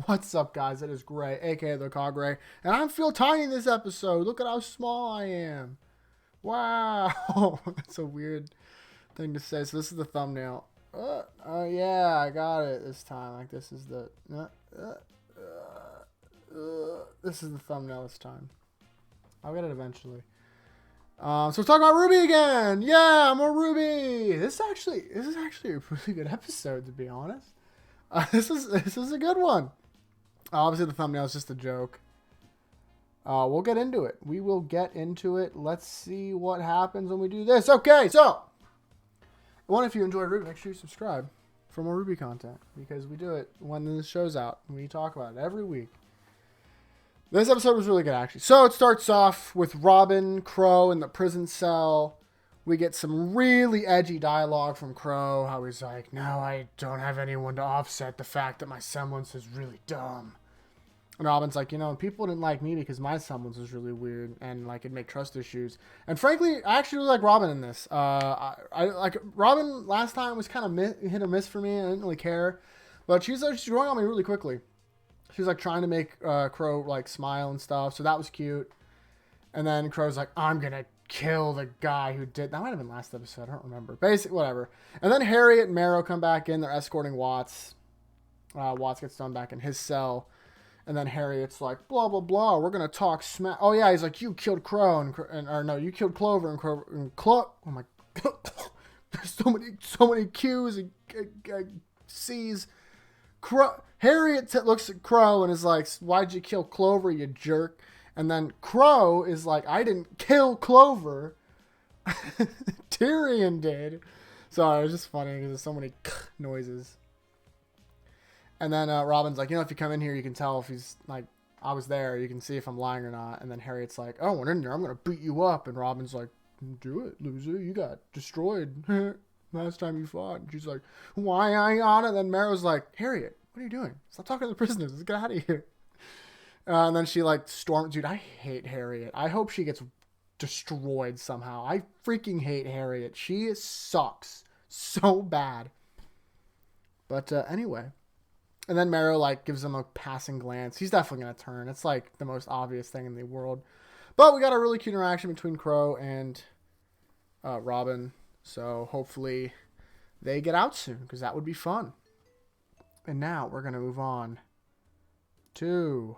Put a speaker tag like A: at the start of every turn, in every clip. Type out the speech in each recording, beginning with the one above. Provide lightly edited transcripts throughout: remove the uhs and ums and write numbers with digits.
A: What's up, guys? It is Gray, aka the Cog and I feel tiny this episode. Look at how small I am. Wow, that's a weird thing to say. So this is the thumbnail. Yeah, I got it this time. Like this is the this is the thumbnail this time. I'll get it eventually. So we're talking about RWBY again. Yeah, more RWBY. This is actually a really good episode, to be honest. This is a good one. Obviously, the thumbnail is just a joke. We'll get into it. We will get into it. Let's see what happens when we do this. Okay, so if you enjoyed RWBY, make sure you subscribe for more RWBY content because we do it when the show's out. We talk about it every week. This episode was really good, actually. So it starts off with Robin, Crow in the prison cell. We get some really edgy dialogue from Crow, how he's like, "No, I don't have anyone to offset the fact that my semblance is really dumb." And Robin's like, people didn't like me because my semblance was really weird and like it'd make trust issues. And frankly, I actually really like Robin in this. I like Robin last time was kind of hit or miss for me. I didn't really care, but she's growing on me really quickly. She was like trying to make Crow like smile and stuff, so that was cute. And then Crow's like, "I'm gonna kill the guy who did." That might have been last episode. I don't remember. Basic, whatever. And then Harriet and Marrow come back in. They're escorting Watts. Watts gets done back in his cell. And then Harriet's like, "Blah, blah, blah. We're going to talk smack." Oh, yeah. He's like, "You killed Crow." Or no, "You killed Clover." And Crow. Oh, my God. There's so many Q's and C's. Harriet looks at Crow and is like, "Why'd you kill Clover, you jerk?" And then Crow is like, "I didn't kill Clover. Tyrion did." Sorry, it was just funny because there's so many noises. And then Robin's like, "If you come in here, you can tell if he's like, I was there. You can see if I'm lying or not." And then Harriet's like, "Oh, we're in there. I'm going to beat you up." And Robin's like, "Do it, loser. You got destroyed last time you fought." And she's like, "Why I ain't on it?" And then Marrow's like, "Harriet, what are you doing? Stop talking to the prisoners. Let's get out of here." And then she like storms. Dude, I hate Harriet. I hope she gets destroyed somehow. I freaking hate Harriet. She sucks so bad. But anyway. And then Marrow like gives him a passing glance. He's definitely going to turn. It's like the most obvious thing in the world. But we got a really cute interaction between Crow and Robin. So hopefully they get out soon because that would be fun. And now we're going to move on to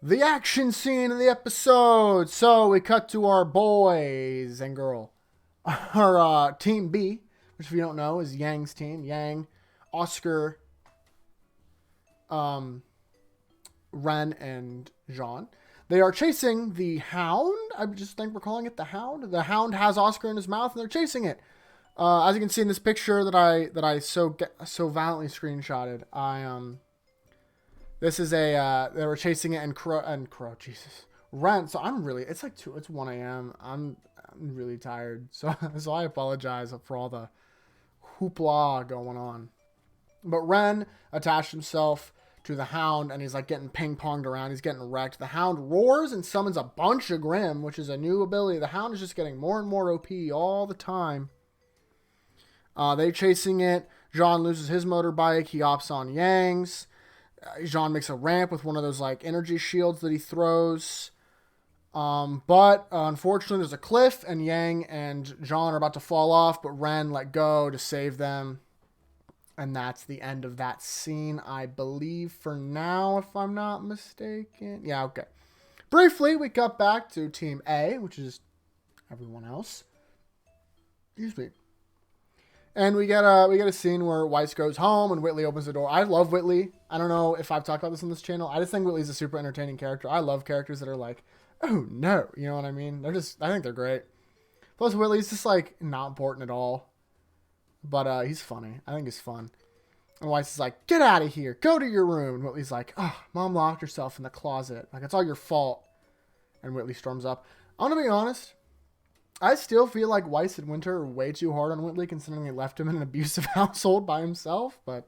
A: the action scene of the episode. So we cut to our boys and girl. Our Team B, which if you don't know is Yang's team. Yang, Oscar, Ren, and Jean. They are chasing the Hound. I just think we're calling it the Hound. The Hound has Oscar in his mouth, and they're chasing it. As you can see in this picture that I so valiantly screenshotted, this is a they were chasing it and Crow, Jesus, Ren. So it's like it's 1 a.m. I'm really tired, so I apologize for all the hoopla going on. But Ren attached himself to the Hound, and he's like getting ping-ponged around. He's getting wrecked. The Hound roars and summons a bunch of Grim, which is a new ability. The Hound is just getting more and more OP all the time. They're chasing it. Jean loses his motorbike. He hops on Yang's. Jean makes a ramp with one of those like energy shields that he throws. But unfortunately, there's a cliff, and Yang and Jean are about to fall off, but Ren let go to save them. And that's the end of that scene, I believe, for now, if I'm not mistaken. Yeah, okay. Briefly, we cut back to Team A, which is everyone else. Excuse me. And we get a scene where Weiss goes home and Whitley opens the door. I love Whitley. I don't know if I've talked about this on this channel. I just think Whitley's a super entertaining character. I love characters that are like, "Oh no," you know what I mean? I think they're great. Plus, Whitley's just like not important at all. But he's funny. I think he's fun. And Weiss is like, "Get out of here. Go to your room." And Whitley's like, "Oh, Mom locked herself in the closet. Like, it's all your fault." And Whitley storms up. I'm going to be honest. I still feel like Weiss and Winter are way too hard on Whitley considering they left him in an abusive household by himself. But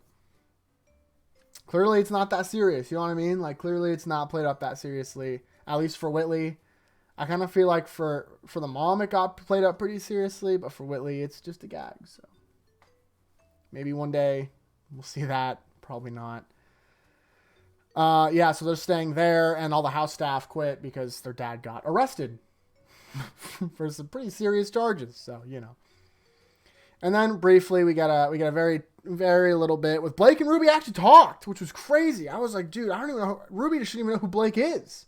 A: clearly it's not that serious. You know what I mean? Like, clearly it's not played up that seriously. At least for Whitley. I kind of feel like for the mom it got played up pretty seriously. But for Whitley, it's just a gag. So maybe one day we'll see that. Probably not. Yeah, so they're staying there, and all the house staff quit because their dad got arrested for some pretty serious charges. So, you know. And then briefly, we got a very, very little bit with Blake and Ruby actually talked, which was crazy. I was like, dude, I don't even know. Ruby shouldn't even know who Blake is.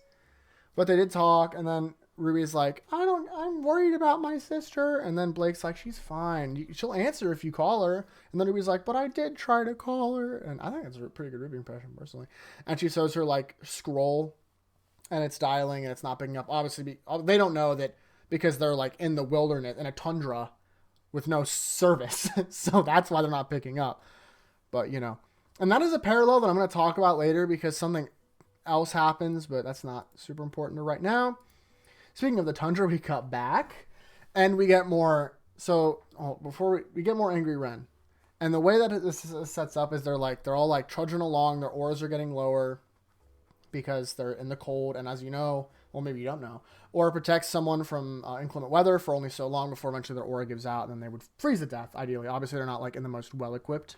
A: But they did talk, and then Ruby's like, I'm worried about my sister. And then Blake's like, she's fine. She'll answer if you call her. And then Ruby's like, but I did try to call her. And I think it's a pretty good Ruby impression, personally. And she shows her, like, scroll, and it's dialing, and it's not picking up. Obviously, they don't know that because they're, like, in the wilderness, in a tundra with no service. So that's why they're not picking up. But, you know. And that is a parallel that I'm going to talk about later because something else happens, but that's not super important to right now. Speaking of the tundra, we cut back and we get more. So before we get more Angry Ren, and the way that this sets up is they're all like trudging along. Their oars are getting lower because they're in the cold. And as you know, well, maybe you don't know, Aura protects someone from inclement weather for only so long before eventually their aura gives out and then they would freeze to death. Ideally, obviously they're not like in the most well equipped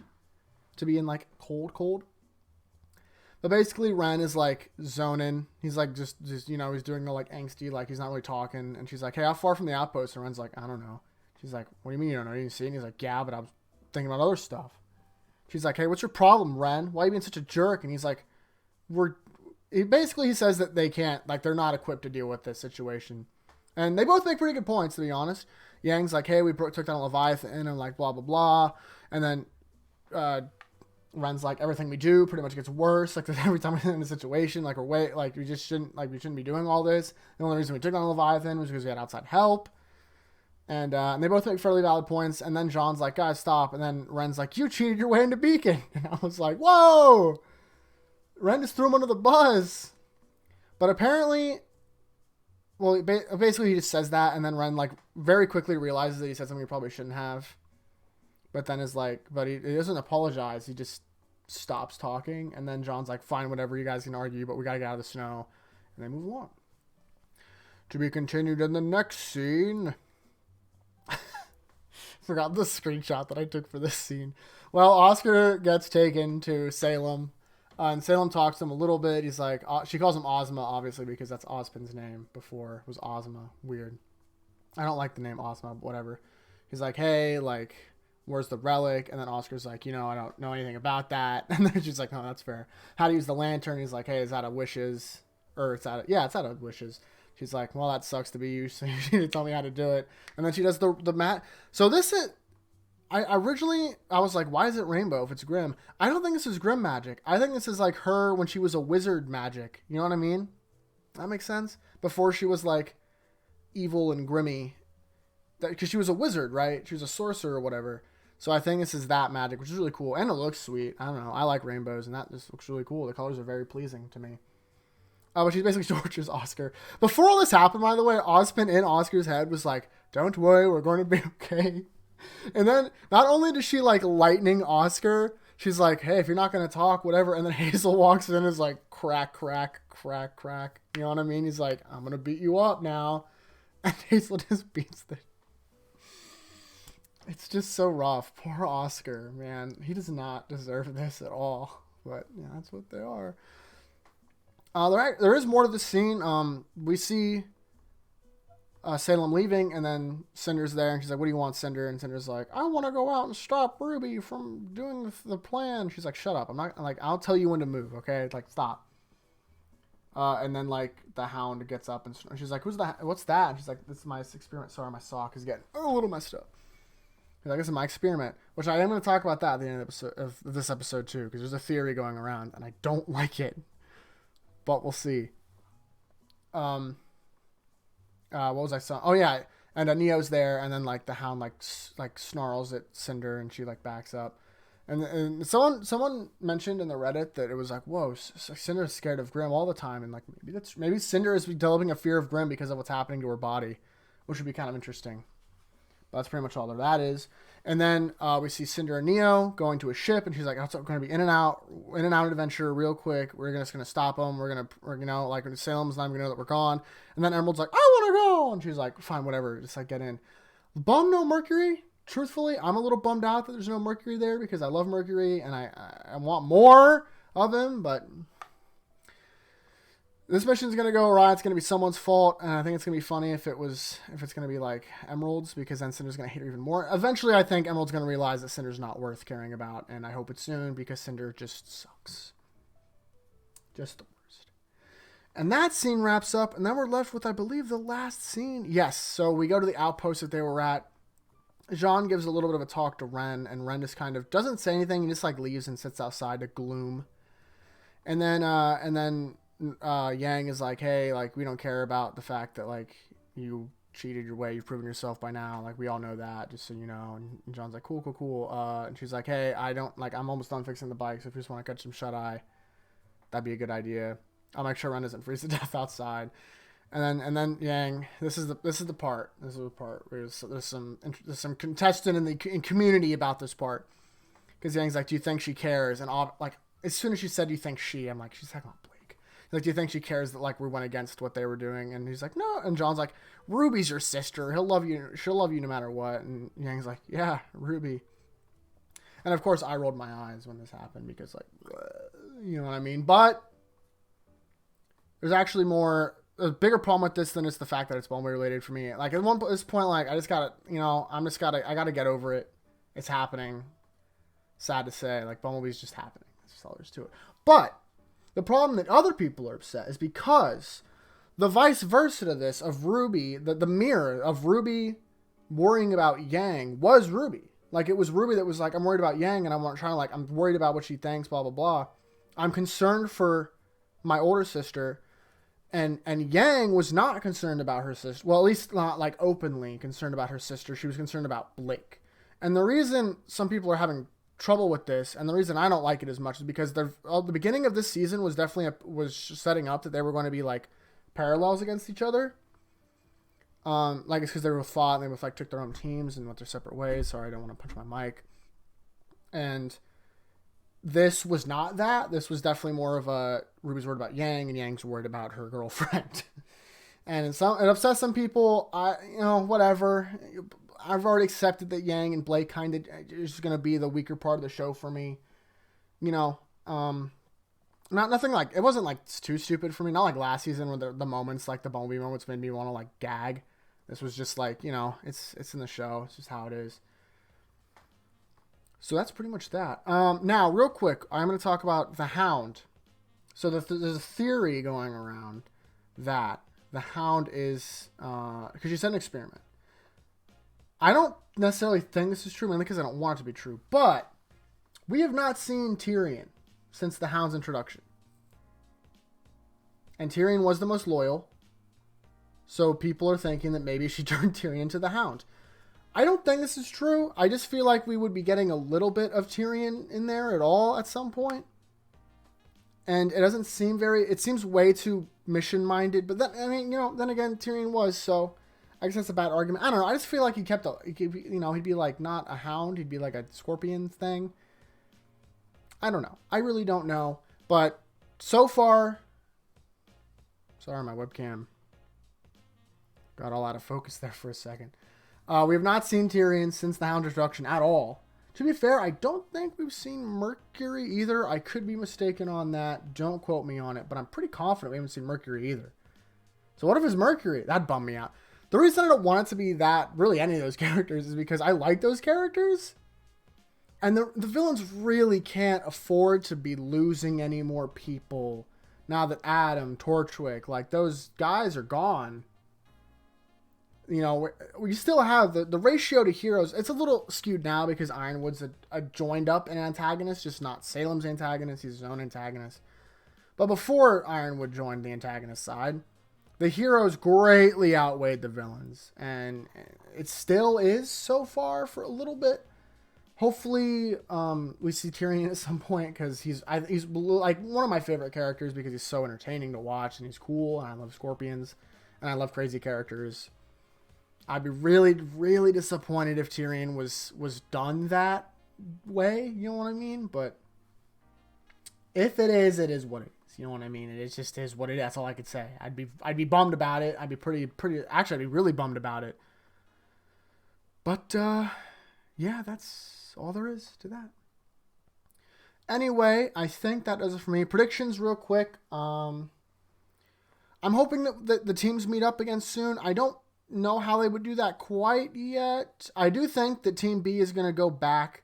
A: to be in like cold. But basically, Ren is, like, zoning. He's, like, just you know, he's doing the, like, angsty, like, he's not really talking. And she's like, hey, how far from the outpost? And Ren's like, I don't know. She's like, what do you mean you don't know? You didn't see it? And he's like, yeah, but I was thinking about other stuff. She's like, hey, what's your problem, Ren? Why are you being such a jerk? And he's like, he says that they can't, like, they're not equipped to deal with this situation. And they both make pretty good points, to be honest. Yang's like, hey, we took down a Leviathan, and like, blah, blah, blah. And then, Ren's like, everything we do pretty much gets worse. Like, every time we're in a situation, like, we shouldn't be doing all this. The only reason we took on Leviathan was because we had outside help. And they both make fairly valid points. And then John's like, guys, stop. And then Ren's like, you cheated your way into Beacon. And I was like, whoa! Ren just threw him under the bus. But apparently, well, basically he just says that. And then Ren, like, very quickly realizes that he said something he probably shouldn't have. But then is like, but he doesn't apologize. He just stops talking. And then John's like, fine, whatever, you guys can argue, but we got to get out of the snow. And they move along. To be continued in the next scene. Forgot the screenshot that I took for this scene. Well, Oscar gets taken to Salem. And Salem talks to him a little bit. He's like, she calls him Ozma, obviously, because that's Ozpin's name before. It was Ozma. Weird. I don't like the name Ozma, but whatever. He's like, hey, like, where's the relic? And then Oscar's like, you know, I don't know anything about that. And then she's like, no, that's fair. How to use the lantern? He's like, hey, is that a wishes? Or it's out of wishes. She's like, well, that sucks to be you, so you need to tell me how to do it. And then she does the mat. So this is, I was like, why is it rainbow if it's Grimm? I don't think this is Grimm magic. I think this is like her when she was a wizard magic. You know what I mean? That makes sense? Before she was like evil and grimmy. Because she was a wizard, right? She was a sorcerer or whatever. So I think this is that magic, which is really cool. And it looks sweet. I don't know. I like rainbows, and that just looks really cool. The colors are very pleasing to me. But she basically tortures Oscar. Before all this happened, by the way, Ozpin in Oscar's head was like, don't worry, we're going to be okay. And then not only does she like lightning Oscar, she's like, hey, if you're not going to talk, whatever. And then Hazel walks in and is like, crack, crack, crack, crack. You know what I mean? He's like, I'm going to beat you up now. And Hazel just beats the... It's just so rough. Poor Oscar, man. He does not deserve this at all. But yeah, that's what they are. There is more to the scene. We see Salem leaving, and then Cinder's there, and she's like, what do you want, Cinder? And Cinder's like, I want to go out and stop Ruby from doing the plan. She's like, shut up. I'll tell you when to move, okay? Like, stop. And then, like, the Hound gets up, and she's like, what's that? And she's like, this is my experiment. Sorry, my sock is getting a little messed up. He's like, this is my experiment, which I am going to talk about that at the end of this episode, too, because there's a theory going around, and I don't like it. But we'll see. What was I saying? Oh yeah, and Neo's there, and then like the Hound like snarls at Cinder, and she like backs up. And someone mentioned in the Reddit that it was like, whoa, Cinder's scared of Grimm all the time, and like maybe Cinder is developing a fear of Grimm because of what's happening to her body, which would be kind of interesting. But that's pretty much all that is. And then we see Cinder and Neo going to a ship, and she's like, "It's going to be in and out adventure real quick. We're just going to stop them. We're like Salem's not even going to know that we're gone." And then Emerald's like, "I want to go," and she's like, "Fine, whatever, just like get in." Bum no Mercury. Truthfully, I'm a little bummed out that there's no Mercury there because I love Mercury and I want more of him, but This mission's gonna go awry. It's gonna be someone's fault, and I think it's gonna be funny if it's gonna be like Emerald's, because then Cinder's gonna hate her even more. Eventually, I think Emerald's gonna realize that Cinder's not worth caring about, and I hope it's soon, because Cinder just sucks, just the worst. And that scene wraps up, and then we're left with, I believe, the last scene. Yes, so we go to the outpost that they were at. Jean gives a little bit of a talk to Ren, and Ren just kind of doesn't say anything. He just like leaves and sits outside to gloom. And then Yang is like, hey, like, we don't care about the fact that, like, you cheated your way. You've proven yourself by now. Like, we all know that, just so you know. And John's like, cool. And she's like, hey, I'm almost done fixing the bike, so if you just want to catch some shut-eye, that'd be a good idea. I'll make sure Ren doesn't freeze to death outside. And then Yang, this is the part where there's some contestant in community about this part, because Yang's like, do you think she cares? And like, as soon as she said, "Do you think she?" I'm like, she's talking about Blake. Like, do you think she cares that, like, we went against what they were doing? And he's like, no. And John's like, Ruby's your sister. She'll love you no matter what. And Yang's like, yeah, Ruby. And of course, I rolled my eyes when this happened, because, like, you know what I mean. But there's actually a bigger problem with this than it's the fact that it's Bumblebee related for me. Like, at this point, like, I gotta get over it. It's happening. Sad to say, like, Bumblebee's just happening. That's all there's to it. But the problem that other people are upset is because the vice versa to this of RWBY, the mirror of RWBY worrying about Yang was RWBY. Like, it was RWBY that was like, I'm worried about Yang, and I'm worried about what she thinks, blah, blah, blah. I'm concerned for my older sister. And Yang was not concerned about her sister. Well, at least not, like, openly concerned about her sister. She was concerned about Blake. And the reason some people are having trouble with this, and the reason I don't like it as much, is because the beginning of this season was definitely was setting up that they were going to be, like, parallels against each other. Like, it's because they were fought, and they both, like, took their own teams and went their separate ways. Sorry, I don't want to punch my mic. And this was not that. This was definitely more of a Ruby's worried about Yang, and Yang's worried about her girlfriend. And it upsets some people. Whatever. I've already accepted that Yang and Blake kind of is going to be the weaker part of the show for me. Nothing like, it wasn't like too stupid for me. Not like last season where the moments, like the Bumblebee moments, made me want to, like, gag. This was just like, it's in the show. It's just how it is. So that's pretty much that. Now, real quick, I'm going to talk about the Hound. So there's a theory going around that the Hound is, because you said an experiment. I don't necessarily think this is true, mainly because I don't want it to be true. But we have not seen Tyrion since the Hound's introduction. And Tyrion was the most loyal. So people are thinking that maybe she turned Tyrion to the Hound. I don't think this is true. I just feel like we would be getting a little bit of Tyrion in there at all at some point. And it doesn't seem it seems way too mission-minded. But then, then again, Tyrion was, so I guess that's a bad argument. I don't know. I just feel like he'd be like not a hound. He'd be like a scorpion thing. I don't know. I really don't know. But so far, sorry, my webcam got all out of focus there for a second. We have not seen Tyrion since the Hound introduction at all. To be fair, I don't think we've seen Mercury either. I could be mistaken on that. Don't quote me on it, but I'm pretty confident we haven't seen Mercury either. So what if it's Mercury? That'd bum me out. The reason I don't want it to be that, really any of those characters, is because I like those characters. And the villains really can't afford to be losing any more people now that Adam, Torchwick, like, those guys are gone. We still have the ratio to heroes. It's a little skewed now because Ironwood's a joined up an antagonist, just not Salem's antagonist. He's his own antagonist. But before Ironwood joined the antagonist side, the heroes greatly outweighed the villains. And it still is so far for a little bit. Hopefully, we see Tyrion at some point, because he's like one of my favorite characters because he's so entertaining to watch and he's cool, and I love scorpions and I love crazy characters. I'd be really, really disappointed if Tyrion was done that way. You know what I mean? But if it is what it is. You know what I mean? It just is what it is. That's all I could say. I'd be bummed about it. I'd be actually, I'd be really bummed about it. But yeah, that's all there is to that. Anyway, I think that does it for me. Predictions real quick. I'm hoping that the teams meet up again soon. I don't know how they would do that quite yet. I do think that Team B is going to go back.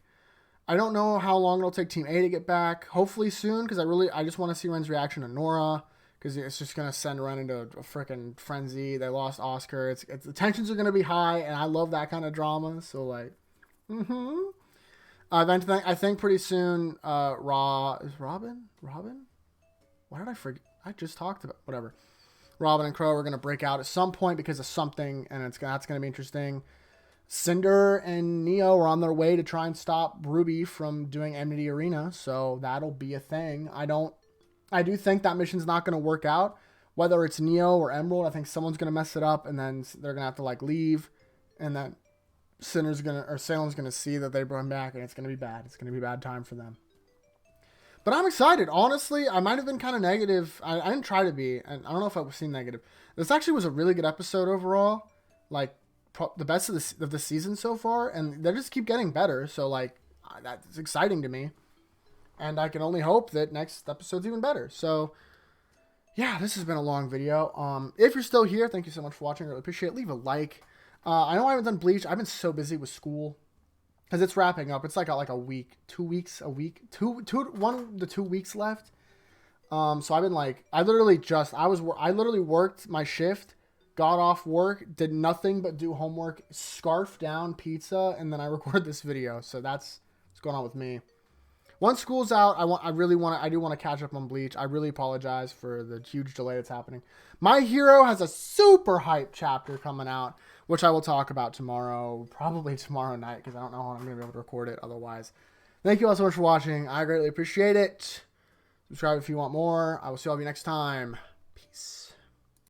A: I don't know how long it'll take Team A to get back. Hopefully soon, because I just want to see Ren's reaction to Nora, because it's just going to send Ren into a freaking frenzy. They lost Oscar. The tensions are going to be high, and I love that kind of drama. So, like, I think pretty soon, Robin? Why did I forget? I just talked about, whatever. Robin and Crow are going to break out at some point because of something, and that's going to be interesting. Cinder and Neo are on their way to try and stop Ruby from doing Enmity Arena, so that'll be a thing. I do think that mission's not going to work out. Whether it's Neo or Emerald, I think someone's going to mess it up, and then they're going to have to, like, leave, and then Salem's going to see that they brought him back, and it's going to be bad. It's going to be a bad time for them. But I'm excited. Honestly, I might have been kind of negative. I didn't try to be, and I don't know if I was seeing negative. This actually was a really good episode overall. Like, the best of the season so far, and they just keep getting better. So, like, that's exciting to me. And I can only hope that next episode's even better. So, yeah, this has been a long video. If you're still here, thank you so much for watching. I really appreciate it. Leave a like. I know I haven't done Bleach. I've been so busy with school. Because it's wrapping up. It's like a week. 2 weeks, a week. 1 to 2 weeks left. So I've been like, I literally worked my shift, got off work, did nothing but do homework, scarfed down pizza, and then I recorded this video. So that's what's going on with me. Once school's out, I do want to catch up on Bleach. I really apologize for the huge delay that's happening. My Hero has a super hype chapter coming out, which I will talk about tomorrow, probably tomorrow night, because I don't know when I'm going to be able to record it otherwise. Thank you all so much for watching. I greatly appreciate it. Subscribe if you want more. I will see all of you next time.